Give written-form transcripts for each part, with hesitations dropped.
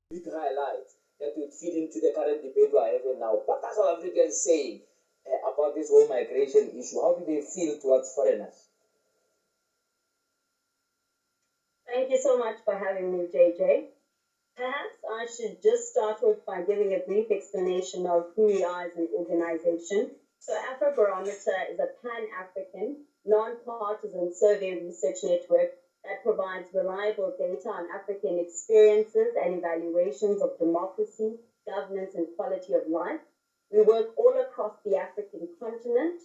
big highlights that would feed into the current debate we are having now. What are South Africans saying about this whole migration issue? How do they feel towards foreigners? Thank you so much for having me, JJ. Perhaps I should just start off by giving a brief explanation of who we are as an organization. So Afrobarometer is a pan-African, non-partisan survey research network that provides reliable data on African experiences and evaluations of democracy, governance, and quality of life. We work all across the African continent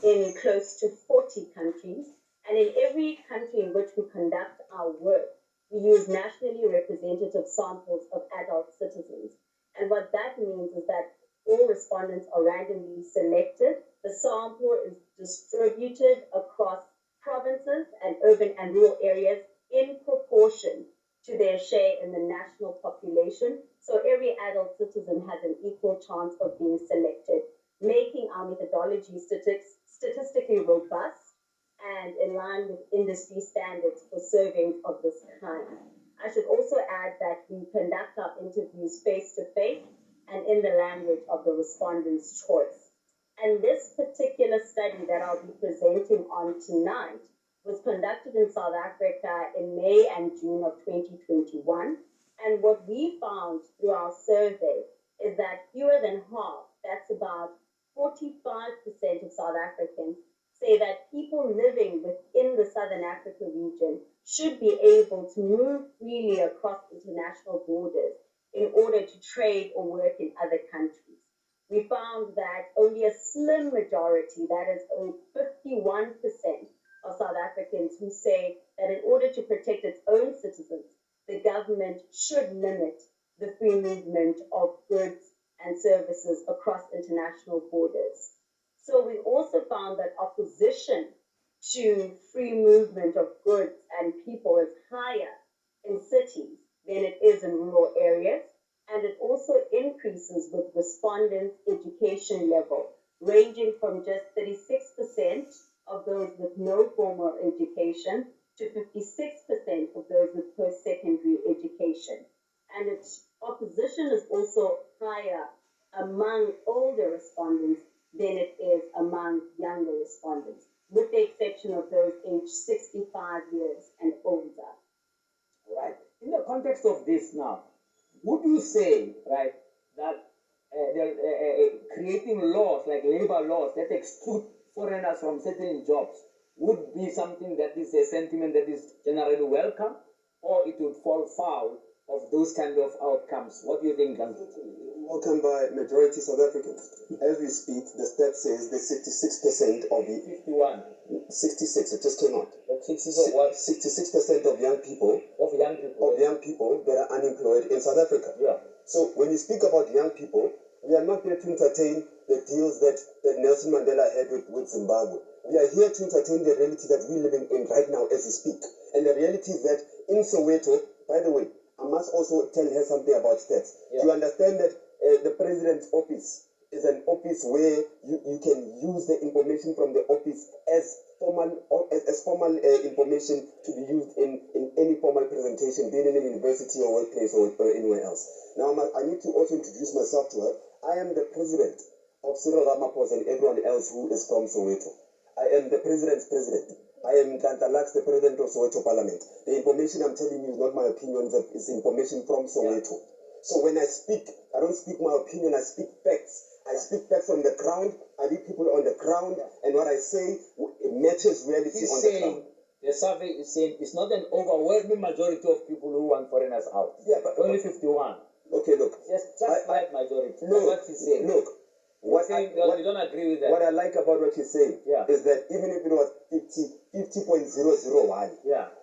in close to 40 countries, and in every country in which we conduct our work, we use nationally representative samples of adult citizens. And what that means is that all respondents are randomly selected. The sample is distributed across provinces and urban and rural areas in proportion to their share in the national population. So every adult citizen has an equal chance of being selected, making our methodology statistically robust and in line with industry standards for surveys of this kind. I should also add that we conduct our interviews face-to-face and in the language of the respondent's choice. And this particular study that I'll be presenting on tonight was conducted in South Africa in May and June of 2021. And what we found through our survey is that fewer than half, that's about 45% of South Africans, say that people living within the Southern Africa region should be able to move freely across international borders in order to trade or work in other countries. We found that only a slim majority, that is only 51% of South Africans, who say that in order to protect its own citizens, the government should limit the free movement of goods and services across international borders. So we also found that opposition to free movement of goods and people is higher in cities than it is in rural areas, and it also increases with respondents' education level, ranging from just 36% of those with no formal education to 56% of those with post-secondary education. And its opposition is also higher among older respondents than it is among younger respondents, with the exception of those aged 65 years and older. Right. In the context of this now, would you say, right, that they're creating laws like labor laws that exclude foreigners from certain jobs would be something that is a sentiment that is generally welcome, or it would fall foul of those kind of outcomes? What do you think, Gandhi? Welcome by majority South Africans. As we speak, the stat says that 66% of the 51. 66, it just came out. 66 what? 66% of young people that are unemployed in South Africa. Yeah. So when you speak about young people, we are not here to entertain the deals that Nelson Mandela had with Zimbabwe. We are here to entertain the reality that we're living in right now as we speak. And the reality is that in Soweto, by the way, I must also tell her something about stats. Yeah. You understand that the president's office is an office where you can use the information from the office as formal information to be used in any formal presentation, being in a university or workplace or anywhere else. Now, I need to also introduce myself to her. I am the president of Cyril Ramaphosa and everyone else who is from Soweto. I am the president's president. I am Gantalax, the president of Soweto Parliament. The information I'm telling you is not my opinion, it's information from Soweto. Yeah. So when I speak, I don't speak my opinion, I speak facts. I speak facts on the ground, I lead people on the ground, and what I say matches reality on the ground. The survey is saying it's not an overwhelming majority of people who want foreigners out. Yeah, but only 51. Okay, look. Just like majority. Look, what he's saying. Look. You don't agree with that. What I like about what he's saying is that even if it was 50.001,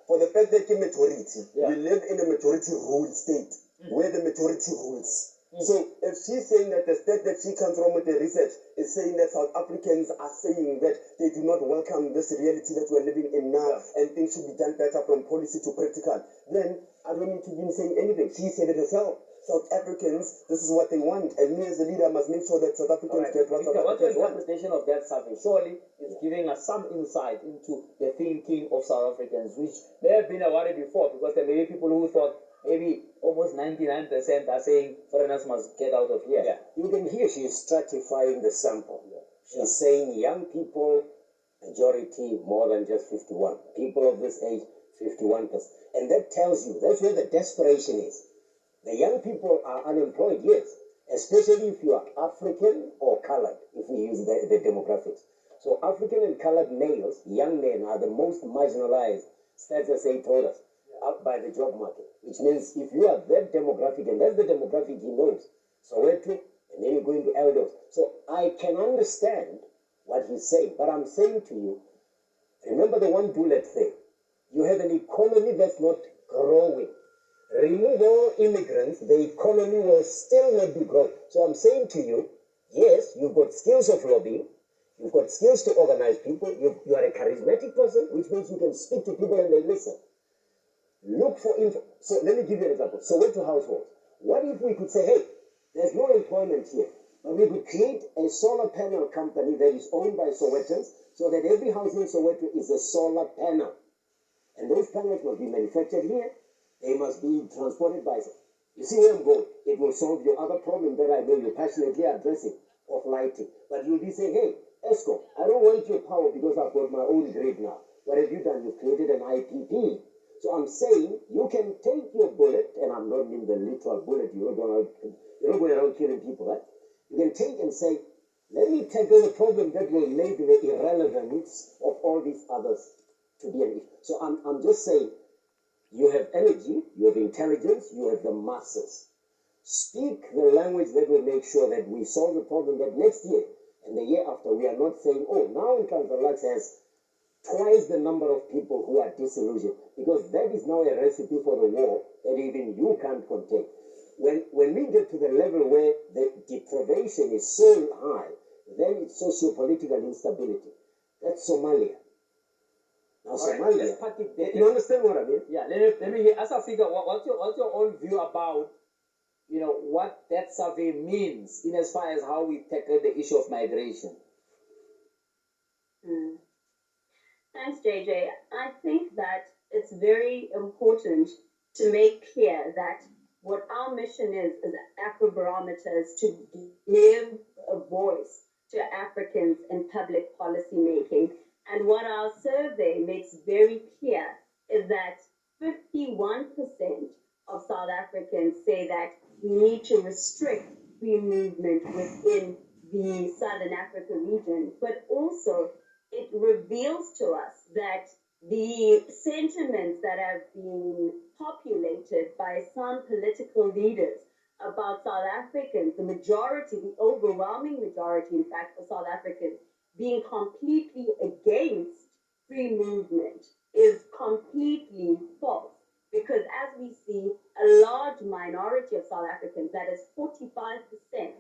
for the fact that the majority, we live in a majority rule state where the majority rules. So if she's saying that the state that she comes from with the research is saying that South Africans are saying that they do not welcome this reality that we're living in now and things should be done better from policy to practical, then I don't need to be saying anything. She said it herself. South Africans, this is what they want, and me as a leader must make sure that South Africans get what South Africans want. What's your interpretation of that survey? Surely it's giving us some insight into the thinking of South Africans, which may have been a worry before, because there may be people who thought maybe almost 99% are saying foreigners must get out of here. Yeah, you can hear she is stratifying the sample. She's saying young people, majority more than just 51. People of this age, 51%. And that tells you, that's where the desperation is. The young people are unemployed, yes, especially if you are African or colored, if we use the demographics. So African and colored males, young men, are the most marginalized, Stats SA told us, out by the job market. Which means if you are that demographic, and that's the demographic he knows, Soweto, and then you go into Eldos. So I can understand what he's saying, but I'm saying to you, remember the one bullet thing. You have an economy that's not growing. Remove all immigrants, the economy will still not be growing. So I'm saying to you, yes, you've got skills of lobbying, you've got skills to organize people, you are a charismatic person, which means you can speak to people and they listen. Look for info. So let me give you an example. Soweto households. What if we could say, hey, there's no employment here, but we could create a solar panel company that is owned by Sowetans, so that every house in Soweto is a solar panel. And those panels must be manufactured here. They must be transported by. You see where I'm going? It will solve your other problem that I know you're passionately addressing of lighting. But you'll be saying, hey, ESCO, I don't want your power because I've got my own grid now. What have you done? You've created an IPP. So I'm saying you can take your bullet, and I'm not meaning the literal bullet, you're not going around killing people, right? You can take and say, let me tackle the problem that will make the irrelevance of all these others to be an issue. So I'm just saying, you have energy, you have intelligence, you have the masses. Speak the language that will make sure that we solve the problem that next year and the year after we are not saying, oh, now Inhlanhla has twice the number of people who are disillusioned, because that is now a recipe for the war that even you can't contain. When we get to the level where the deprivation is so high, then it's socio-political instability. That's Somalia. Now, Somalia, you understand what I mean? Yeah, let me hear, as a figure, what's your own view about, what that survey means in as far as how we tackle the issue of migration? Thanks, JJ. I think that it's very important to make clear that what our mission is as Afrobarometer is to give a voice to Africans in public policy making. And what our survey makes very clear is that 51% of South Africans say that we need to restrict free movement within the Southern Africa region, but also it reveals to us that the sentiments that have been populated by some political leaders about South Africans, the majority, the overwhelming majority, in fact, of South Africans being completely against free movement is completely false. Because as we see, a large minority of South Africans, that is 45%,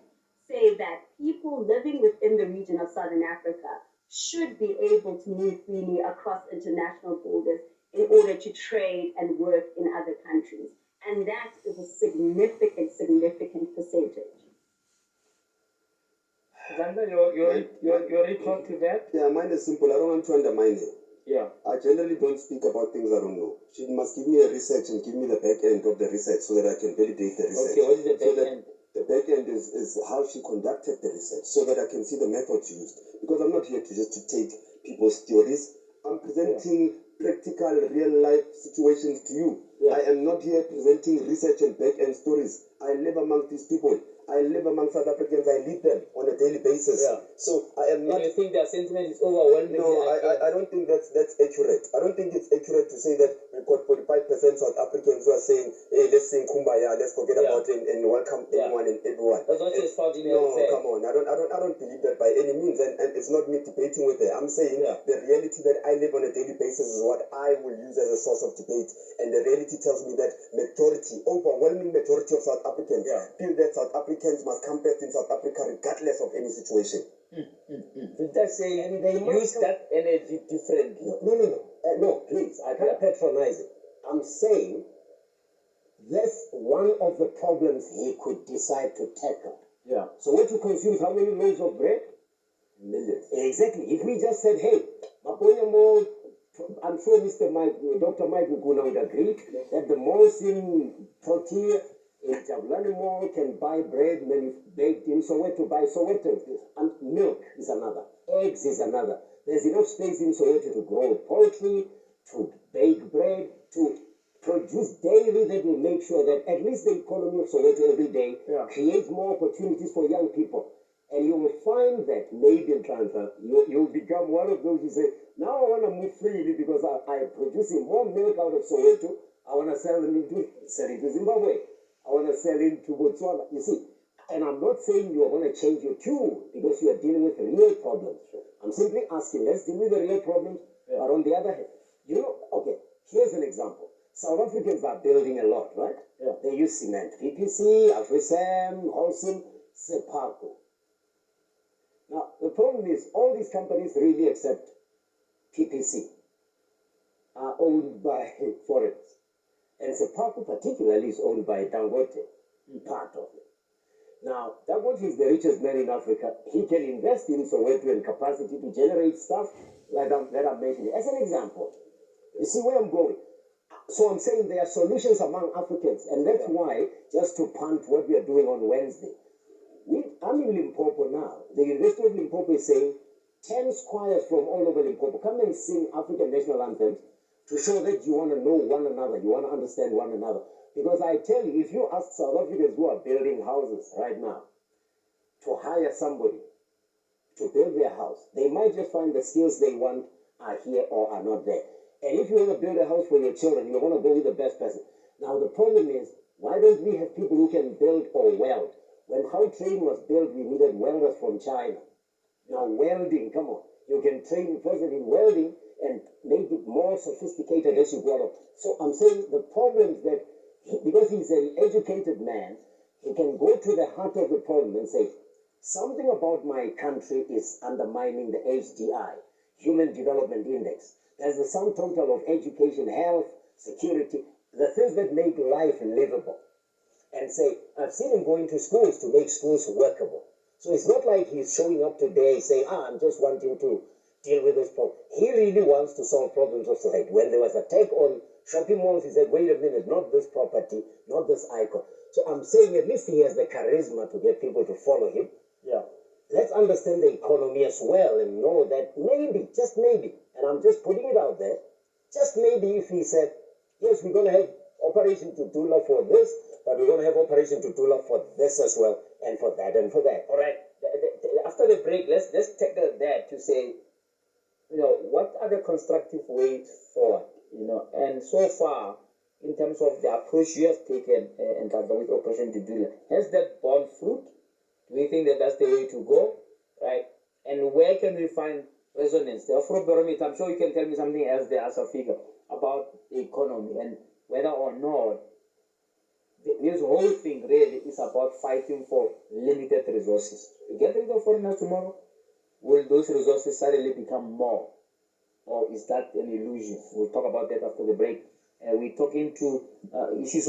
say that people living within the region of Southern Africa should be able to move freely across international borders in order to trade and work in other countries. And that is a significant percentage. Zanda, your report to that? Yeah, mine is simple. I don't want to undermine it. Yeah. I generally don't speak about things I don't know. She must give me a research and give me the back end of the research so that I can validate the research. Okay, what is the back end? The back end is how she conducted the research so that I can see the methods used. Because I'm not here to just to take people's theories. I'm presenting practical, real life situations to you. Yeah. I am not here presenting research and back end stories. I live among these people. I live among South Africans. I lead them on a daily basis. Yeah. So I am not. And you think their sentiment is overwhelming? No, I don't think that's accurate. I don't think it's accurate to say that we've got 45% South Africans who are saying, hey, let's sing Kumbaya, let's forget about it and welcome anyone and everyone. That's what she's found in No, come on. I don't believe that by any means, and it's not me debating with her. I'm saying the reality that I live on a daily basis is what I will use as a source of debate, and the reality tells me that overwhelming majority of South Africans feel that South Africans must come best in South Africa regardless of any situation. That's saying, and they use that energy differently. No, please, I can't patronize it. I'm saying that's one of the problems he could decide to tackle. Yeah. So what you consume, how many loaves of bread? Millions. Exactly. If we just said, hey, Maponya more I'm sure Dr. Mike Mukuna would agree that the malls in Protea, in Jabulani Mall can buy bread baked in Soweto, buy Soweto. And milk is another. Eggs is another. There's enough space in Soweto to grow poultry, to bake bread, to produce dairy that will make sure that at least the economy of Soweto every day creates more opportunities for young people. And you will find that maybe in transfer, you'll become one of those who say, now I want to move freely because I'm producing more milk out of Soweto. I want to sell it to Zimbabwe. I want to sell it to Botswana. You see, and I'm not saying you are going to change your tune because you are dealing with real problems. I'm simply asking, let's deal with the real problems. But on the other hand, okay, here's an example. South Africans are building a lot, right? They use cement. PPC, AfriSam, Holcim, Sepaco. Now, the problem is all these companies really except PPC are owned by foreigners. And Sepaco particularly is owned by Dangote, part of it. Now, Dangote is the richest man in Africa. He can invest in Soweto and capacity to generate stuff like that I'm mentioning. As an example, you see where I'm going. So I'm saying there are solutions among Africans, and that's why, just to punt what we are doing on Wednesday, I'm in Limpopo now. The University of Limpopo is saying 10 choirs from all over Limpopo come and sing African national anthems to show that you want to know one another, you want to understand one another. Because I tell you, if you ask South Africans who are building houses right now to hire somebody to build their house, they might just find the skills they want are here or are not there. And if you want to build a house for your children, you're going to go with the best person. Now the problem is, why don't we have people who can build or weld? When Gautrain was built, we needed welders from China. Now welding, come on. You can train a person in welding and make it more sophisticated as you go along. So I'm saying the problem is that because he's an educated man, he can go to the heart of the problem and say, something about my country is undermining the HDI, Human Development Index. There's the sum total of education, health, security, the things that make life livable. And say, I've seen him going to schools to make schools workable. So it's not like he's showing up today saying, I'm just wanting to deal with this problem. He really wants to solve problems of society. When there was a attack on shopping malls, he said, wait a minute, not this property, not this icon. So I'm saying at least he has the charisma to get people to follow him. Let's understand the economy as well and know that maybe, just maybe, and I'm just putting it out there, just maybe if he said, yes, we're going to have Operation Tutula for this, but we're going to have Operation Tutula for this as well, and for that, and for that. All right. After the break, let's take that to say, what are the constructive ways forward? And so far, in terms of the approach you have taken and with Operation Tutula, has that borne fruit? Do we think that that's the way to go, right? And where can we find resonance? The Afrobarometer, I'm sure you can tell me something else there as a figure about the economy and whether or not this whole thing really is about fighting for limited resources. We get rid of foreigners tomorrow, will those resources suddenly become more? Or is that an illusion? We'll talk about that after the break. We're talking to issues